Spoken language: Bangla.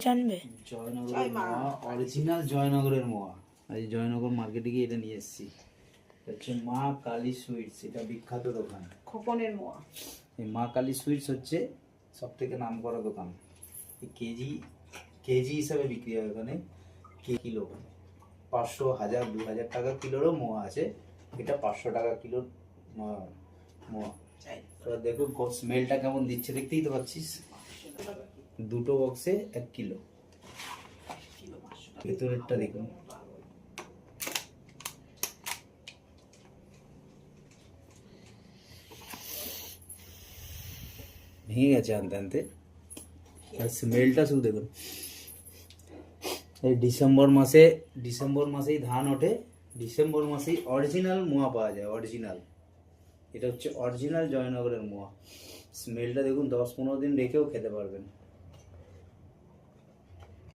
জানবে। জয়নগরের মোয়া, অরিজিনাল জয়নগরের মোয়া। আজ জয়নগর মার্কেটে গিয়ে এটা নিয়ে এসেছি। হচ্ছে মা কালী সুইটস, এটা বিখ্যাত দোকান, খোকনের মোয়া। এই মা কালী সুইটস হচ্ছে সব থেকে নাম করা দোকান। কেজি কেজি হিসাবে বিক্রি হয় ওখানে, কিলো 500, 1000, 2000 টাকা কিলোরও মোয়া আছে। এটা 500 টাকা কিলোর মোয়া। দেখো স্মেলটা কেমন দিচ্ছে, দেখতেই তো পাচ্ছিস। দুটো বক্সে 1 কিলো। ভেতরেরটা দেখুন, ভেঙে গেছে আনতে আনতে। আর স্মেলটা শুধু দেখুন। এই ডিসেম্বর মাসেই ধান ওঠে, ডিসেম্বর মাসেই অরিজিনাল মোয়া পাওয়া যায়। অরিজিনাল, এটা হচ্ছে অরিজিনাল জয়নগরের মোয়া। স্মেলটা দেখুন, 10-15 দিন রেখেও খেতে পারবেন।